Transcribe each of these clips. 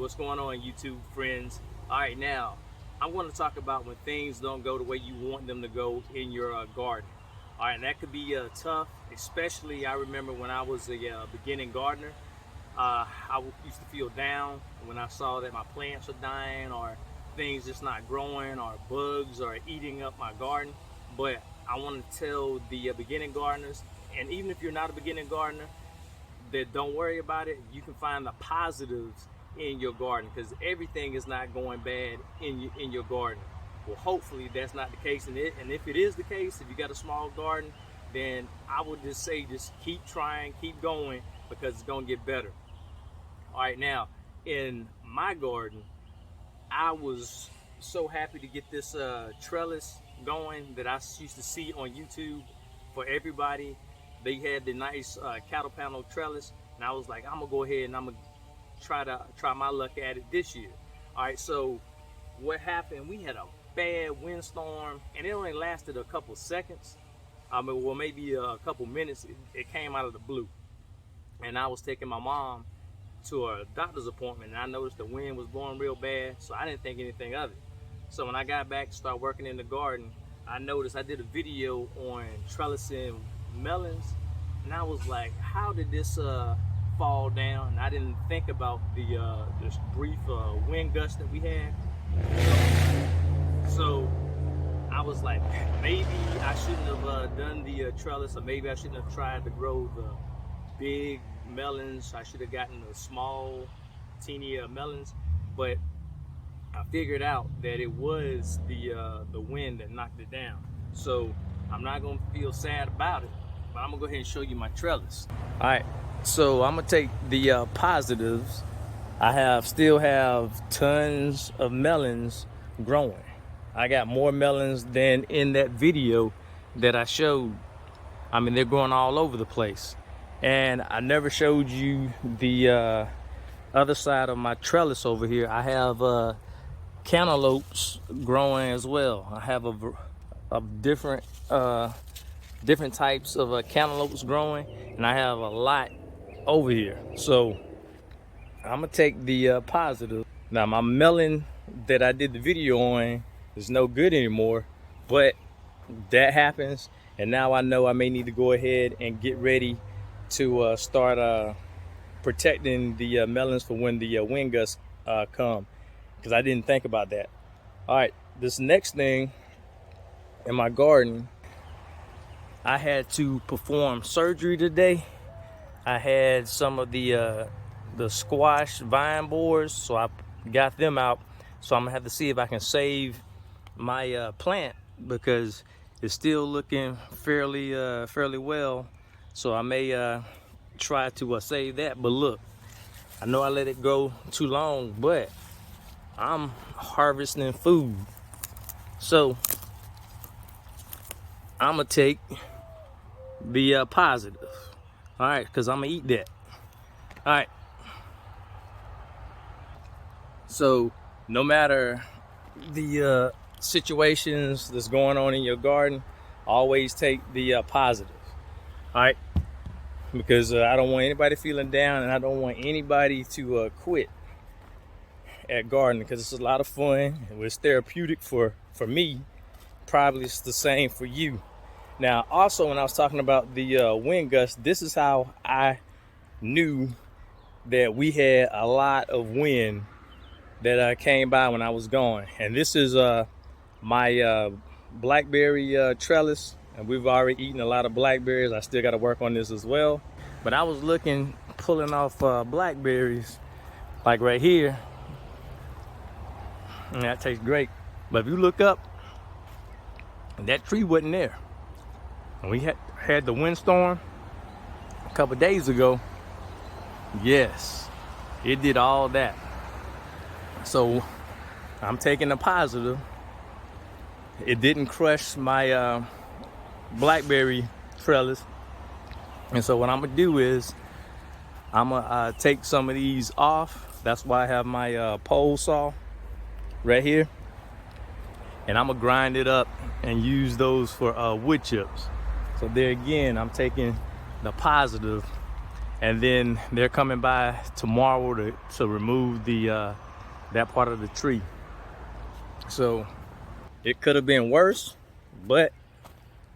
what's going on, YouTube friends? All right, now I want to talk about when things don't go the way you want them to go in your garden. All right, and that could be tough, especially I remember when I was a beginning gardener. Used to feel down when I saw that my plants are dying, or things just not growing, or bugs are eating up my garden. But I want to tell the beginning gardeners, and even if you're not a beginning gardener, that don't worry about it. You can find the positives in your garden, because everything is not going bad in your garden. Well, hopefully that's not the case, and if it is the case, if you got a small garden, then I would just say just keep trying, keep going, because it's gonna get better. All right, now in my garden, I was so happy to get this trellis going that I used to see on YouTube for everybody. They had the nice cattle panel trellis, and I was like, I'm gonna go ahead and I'm gonna try my luck at it this year. All right, so what happened? We had a bad windstorm, and it only lasted a couple seconds. Well, maybe a couple minutes. It came out of the blue, and I was taking my mom to a doctor's appointment, and I noticed the wind was blowing real bad, so I didn't think anything of it. So when I got back to start working in the garden, I noticed I did a video on trellising melons, and I was like, how did this fall down? And I didn't think about this brief wind gust that we had. So I was like, maybe I shouldn't have done the trellis, or maybe I shouldn't have tried to grow the big melons. I should have gotten the small, teeny melons. But I figured out that it was the wind that knocked it down. So I'm not gonna feel sad about it, but I'm gonna go ahead and show you my trellis. All right, so I'm gonna take the positives. I still have tons of melons growing. I got more melons than in that video that I showed. I mean, they're growing all over the place. And I never showed you the other side of my trellis over here. I have cantaloupes growing as well. I have a different types of cantaloupes growing, and I have a lot over here. So I'm gonna take the positive. Now my melon that I did the video on is no good anymore, but that happens, and now I know I may need to go ahead and get ready to start protecting the melons for when the wind gusts come, because I didn't think about that. All right, this next thing in my garden, I had to perform surgery today. I had some of the squash vine borers, so I got them out. So I'm gonna have to see if I can save my plant, because it's still looking fairly well. So I may try to save that. But look, I know I let it go too long, but I'm harvesting food. So I'm gonna take the positive. All right, because I'm gonna eat that. All right. So no matter the situations that's going on in your garden, always take the positive. All right, because I don't want anybody feeling down, and I don't want anybody to quit at gardening, because it's a lot of fun. It's therapeutic for me. Probably it's the same for you. Now, also, when I was talking about the wind gust, this is how I knew that we had a lot of wind that came by when I was gone. And this is my blackberry trellis, and we've already eaten a lot of blackberries. I still got to work on this as well. But I was pulling off blackberries, like right here, and that tastes great. But if you look up, that tree wasn't there. And we had the windstorm a couple days ago. Yes, it did all that. So I'm taking the positive. It didn't crush my blackberry trellis. And so what I'm gonna do is I'm gonna take some of these off. That's why I have my pole saw right here. And I'm gonna grind it up and use those for wood chips. So there again, I'm taking the positive, and then they're coming by tomorrow to remove the that part of the tree. So it could have been worse, but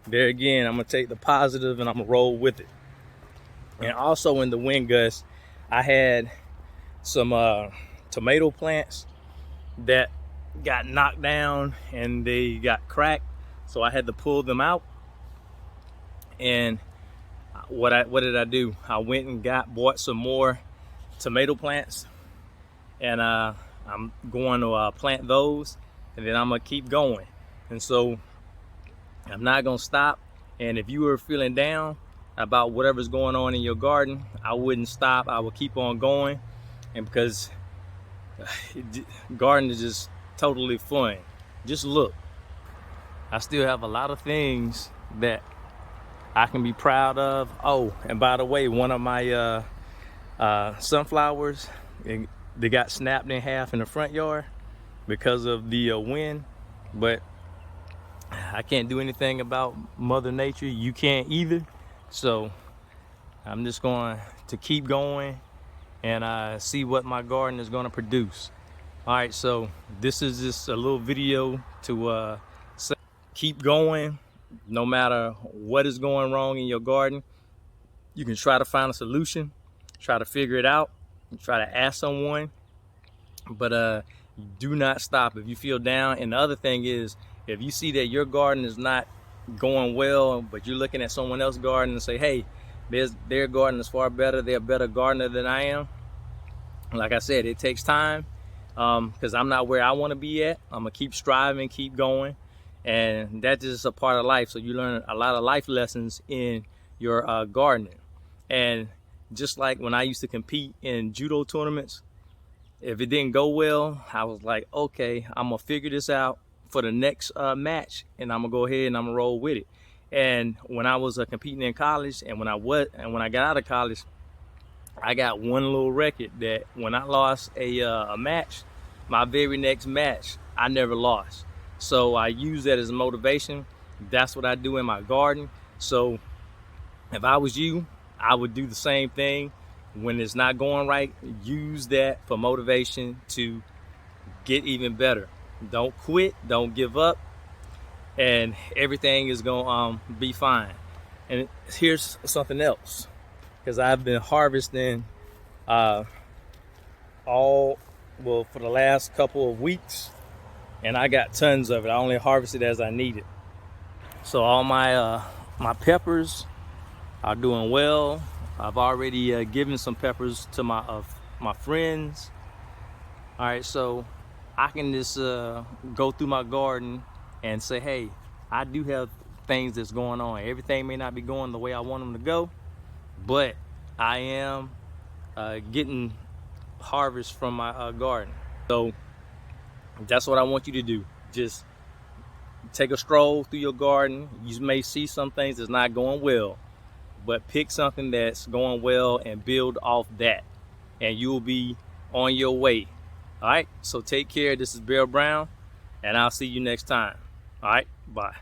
there again, I'm gonna take the positive and I'm gonna roll with it. And also in the wind gust, I had some tomato plants that got knocked down and they got cracked, so I had to pull them out. And what did I do? I went and bought some more tomato plants, and I'm going to plant those, and then I'm gonna keep going. And so I'm not gonna stop. And if you were feeling down about whatever's going on in your garden, I wouldn't stop. I would keep on going, and because garden is just totally fun. Just look, I still have a lot of things that I can be proud of. Oh, and by the way, one of my sunflowers, they got snapped in half in the front yard because of the wind, but I can't do anything about Mother Nature. You can't either. So I'm just going to keep going and see what my garden is going to produce. All right, so this is just a little video to say, keep going. No matter what is going wrong in your garden, you can try to find a solution, try to figure it out, try to ask someone, but do not stop if you feel down. And the other thing is, if you see that your garden is not going well, but you're looking at someone else's garden and say, hey, their garden is far better, they're a better gardener than I am. Like I said, it takes time, because I'm not where I want to be at. I'm gonna keep striving, keep going, and that's just a part of life. So you learn a lot of life lessons in your gardening. And just like when I used to compete in judo tournaments, if it didn't go well, I was like, okay, I'm gonna figure this out for the next match, and I'm gonna go ahead and I'm gonna roll with it. And when I was competing in college, and when I got out of college, I got one little record that when I lost a match, my very next match, I never lost. So I use that as motivation. That's what I do in my garden. So if I was you, I would do the same thing. When it's not going right, use that for motivation to get even better. Don't quit, don't give up, and everything is gonna be fine. And here's something else, because I've been harvesting for the last couple of weeks, and I got tons of it. I only harvested as I needed. So all my my peppers are doing well. I've already given some peppers to my friends. All right, so I can just go through my garden and say, hey, I do have things that's going on. Everything may not be going the way I want them to go, but I am getting harvest from my garden. So that's what I want you to do. Just take a stroll through your garden. You may see some things that's not going well, but pick something that's going well and build off that, and you'll be on your way. All right, so take care. This is Bill Brown, and I'll see you next time. All right, bye.